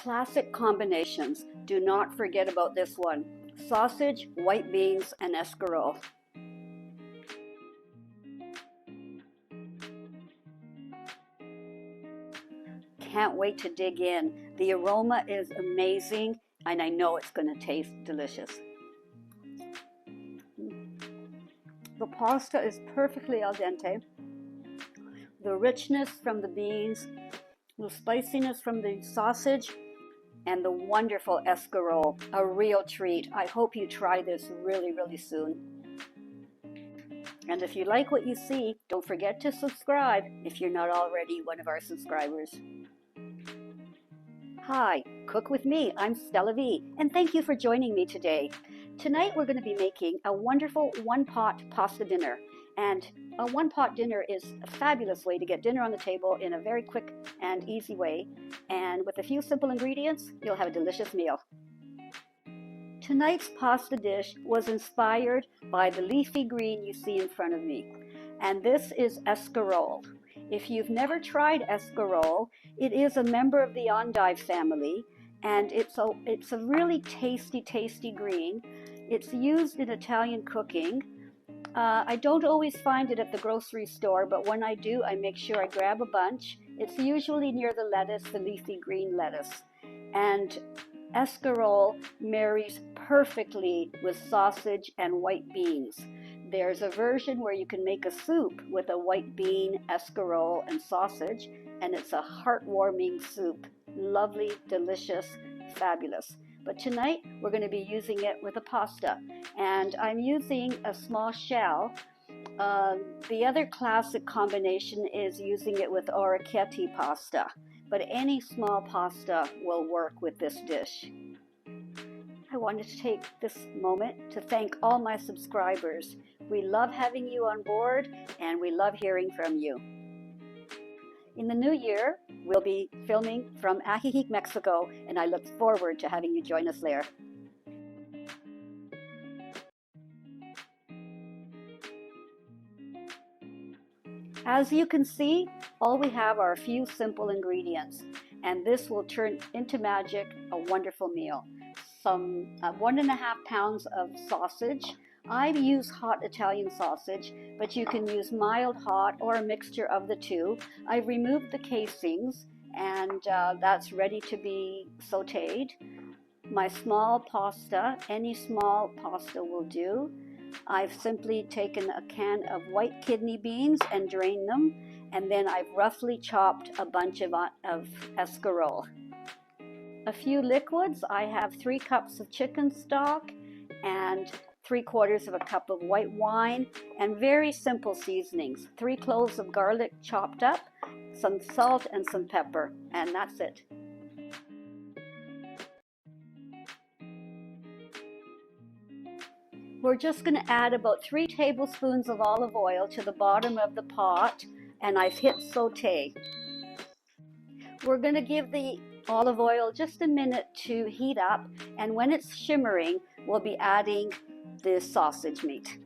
Classic combinations. Do not forget about this one. Sausage, white beans, and escarole. Can't wait to dig in. The aroma is amazing, and I know it's going to taste delicious. The pasta is perfectly al dente. The richness from the beans, the spiciness from the sausage, and the wonderful escarole, a real treat. I hope you try this really soon. And if you like what you see, don't forget to subscribe if you're not already one of our subscribers. Hi, Cook With Me, I'm Stella V, and thank you for joining me today. Tonight we're going to be making a wonderful one-pot pasta dinner. And a one-pot dinner is a fabulous way to get dinner on the table in a very quick and easy way. And with a few simple ingredients, you'll have a delicious meal. Tonight's pasta dish was inspired by the leafy green you see in front of me. And this is escarole. If you've never tried escarole, it is a member of the endive family, and it's a really tasty green. It's used in Italian cooking. I don't always find it at the grocery store, but when I do, I make sure I grab a bunch. It's usually near the lettuce, the leafy green lettuce. And escarole marries perfectly with sausage and white beans. There's a version where you can make a soup with a white bean, escarole, and sausage, and it's a heartwarming soup. Lovely, delicious, fabulous. But tonight, we're going to be using it with a pasta, and I'm using a small shell. The other classic combination is using it with orecchiette pasta, but any small pasta will work with this dish. I wanted to take this moment to thank all my subscribers. We love having you on board, and we love hearing from you. In the new year, we'll be filming from Ajijic, Mexico, and I look forward to having you join us there. As you can see, all we have are a few simple ingredients, and this will turn into magic, a wonderful meal. Some 1.5 pounds of sausage. I use hot Italian sausage, but you can use mild hot or a mixture of the two. I've removed the casings, and that's ready to be sautéed. My small pasta, any small pasta will do. I've simply taken a can of white kidney beans and drained them, and then I've roughly chopped a bunch of escarole. A few liquids. I have 3 cups of chicken stock and 3/4 of a cup of white wine, and very simple seasonings. 3 cloves of garlic chopped up, some salt and some pepper, and that's it. We're just going to add about 3 tablespoons of olive oil to the bottom of the pot, and I've hit sauté. We're going to give the olive oil just a minute to heat up, and when it's shimmering, we'll be adding the sausage meat.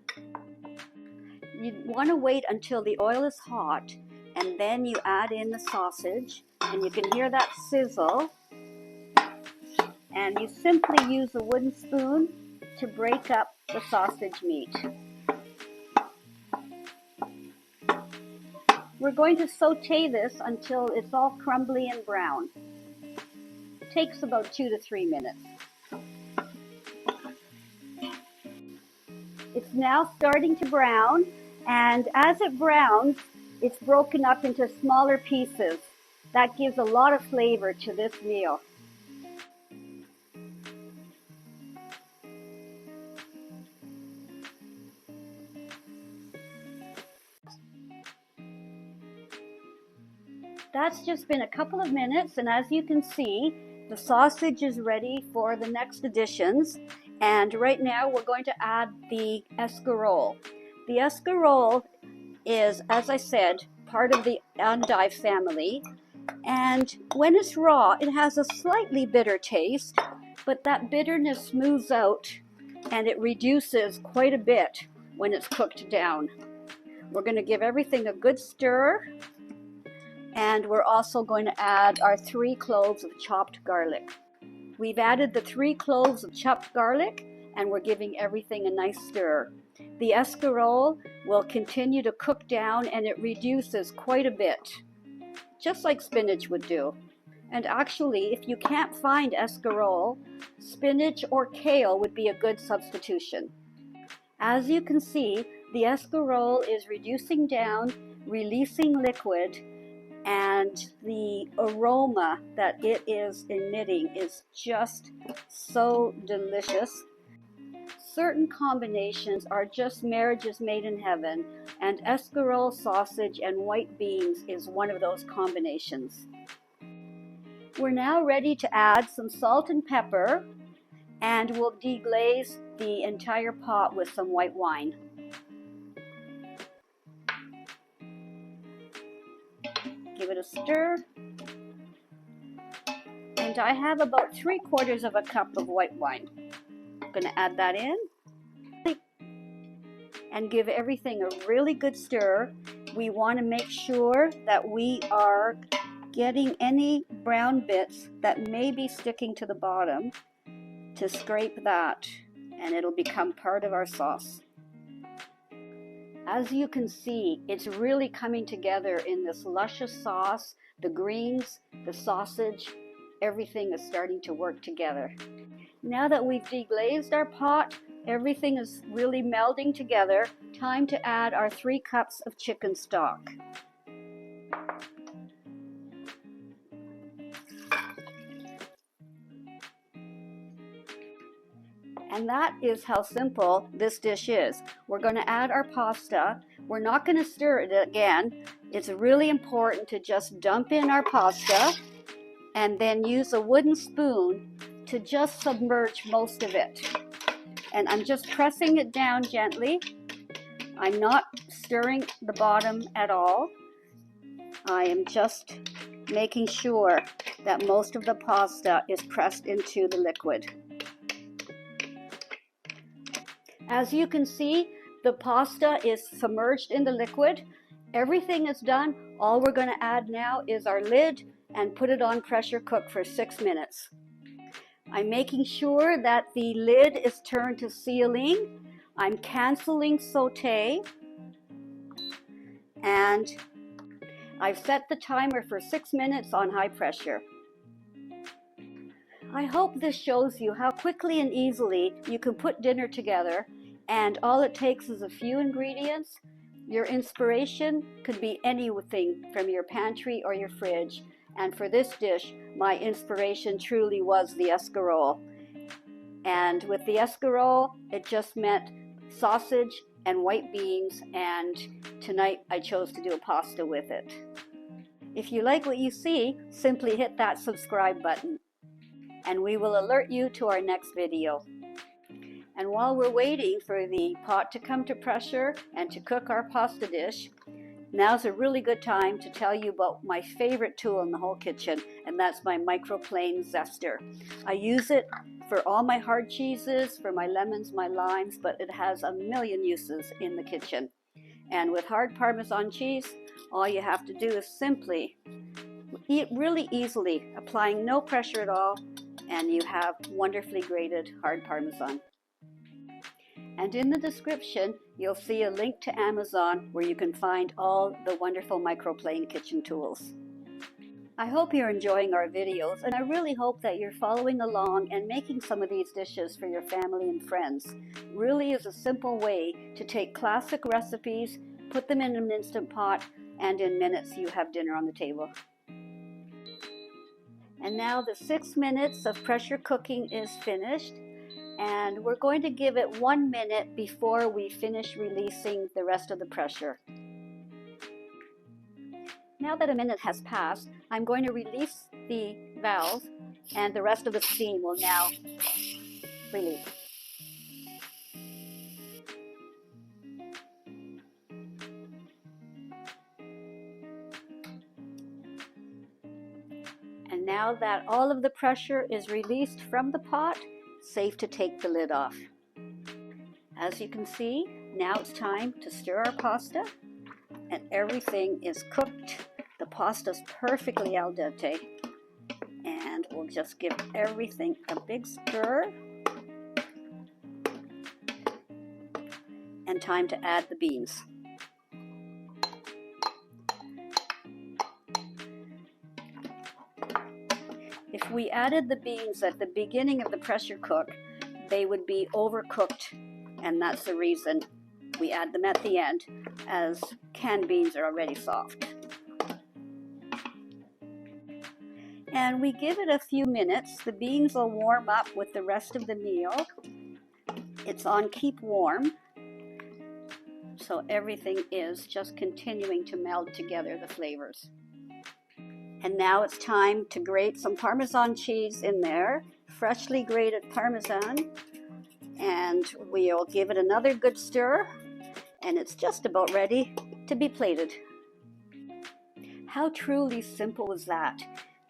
You want to wait until the oil is hot, and then you add in the sausage, and you can hear that sizzle, and you simply use a wooden spoon to break up the sausage meat. We're going to sauté this until it's all crumbly and brown. It takes about 2 to 3 minutes. It's now starting to brown, and as it browns, it's broken up into smaller pieces. That gives a lot of flavor to this meal. That's just been a couple of minutes, and as you can see, the sausage is ready for the next additions. And right now we're going to add the escarole. The escarole is, as I said, part of the endive family. And when it's raw, it has a slightly bitter taste, but that bitterness smooths out and it reduces quite a bit when it's cooked down. We're going to give everything a good stir. And we're also going to add our 3 cloves of chopped garlic. We've added the 3 cloves of chopped garlic, and we're giving everything a nice stir. The escarole will continue to cook down, and it reduces quite a bit, just like spinach would do. And actually, if you can't find escarole, spinach or kale would be a good substitution. As you can see, the escarole is reducing down, releasing liquid, and the aroma that it is emitting is just so delicious. Certain combinations are just marriages made in heaven, and escarole sausage and white beans is one of those combinations. We're now ready to add some salt and pepper, and we'll deglaze the entire pot with some white wine. Give it a stir. And I have about 3/4 of a cup of white wine. I'm going to add that in and give everything a really good stir. We want to make sure that we are getting any brown bits that may be sticking to the bottom, to scrape that, and it'll become part of our sauce. As you can see, it's really coming together in this luscious sauce. The greens, the sausage, everything is starting to work together. Now that we've deglazed our pot, everything is really melding together. Time to add our 3 cups of chicken stock. And that is how simple this dish is. We're going to add our pasta. We're not going to stir it again. It's really important to just dump in our pasta and then use a wooden spoon to just submerge most of it. And I'm just pressing it down gently. I'm not stirring the bottom at all. I am just making sure that most of the pasta is pressed into the liquid. As you can see, the pasta is submerged in the liquid. Everything is done. All we're going to add now is our lid and put it on pressure cook for 6 minutes. I'm making sure that the lid is turned to sealing. I'm canceling Sauté, and I've set the timer for 6 minutes on high pressure. I hope this shows you how quickly and easily you can put dinner together, and all it takes is a few ingredients. Your inspiration could be anything from your pantry or your fridge, and for this dish, my inspiration truly was the escarole. And with the escarole, it just meant sausage and white beans, and tonight I chose to do a pasta with it. If you like what you see, simply hit that subscribe button, and we will alert you to our next video. And while we're waiting for the pot to come to pressure and to cook our pasta dish, now's a really good time to tell you about my favorite tool in the whole kitchen, and that's my Microplane zester. I use it for all my hard cheeses, for my lemons, my limes, but it has a million uses in the kitchen. And with hard Parmesan cheese, all you have to do is simply eat really easily, applying no pressure at all, and you have wonderfully grated hard Parmesan. And in the description, you'll see a link to Amazon where you can find all the wonderful Microplane kitchen tools. I hope you're enjoying our videos, and I really hope that you're following along and making some of these dishes for your family and friends. It really is a simple way to take classic recipes, put them in an Instant Pot, and in minutes you have dinner on the table. And now the 6 minutes of pressure cooking is finished. And we're going to give it 1 minute before we finish releasing the rest of the pressure. Now that a minute has passed, I'm going to release the valve, and the rest of the steam will now release. And now that all of the pressure is released from the pot, safe to take the lid off. As you can see, now it's time to stir our pasta, and everything is cooked. The pasta's perfectly al dente. And we'll just give everything a big stir. And time to add the beans. If we added the beans at the beginning of the pressure cook, they would be overcooked, and that's the reason we add them at the end, as canned beans are already soft. And we give it a few minutes. The beans will warm up with the rest of the meal. It's on keep warm, so everything is just continuing to meld together, the flavors. And now it's time to grate some Parmesan cheese in there, freshly grated Parmesan, and we'll give it another good stir, and it's just about ready to be plated. How truly simple is that?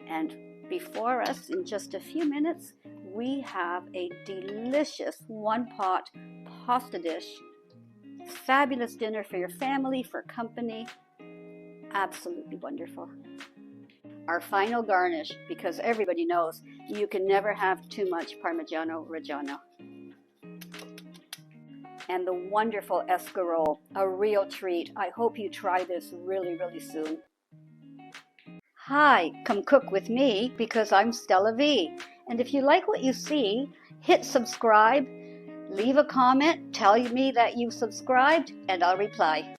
And before us, in just a few minutes, we have a delicious one-pot pasta dish. Fabulous dinner for your family, for company. Absolutely wonderful. Our final garnish, because everybody knows you can never have too much Parmigiano Reggiano. And the wonderful escarole, a real treat. I hope you try this really, really soon. Hi, come cook with me because I'm Stella V. And if you like what you see, hit subscribe, leave a comment, tell me that you subscribed, and I'll reply.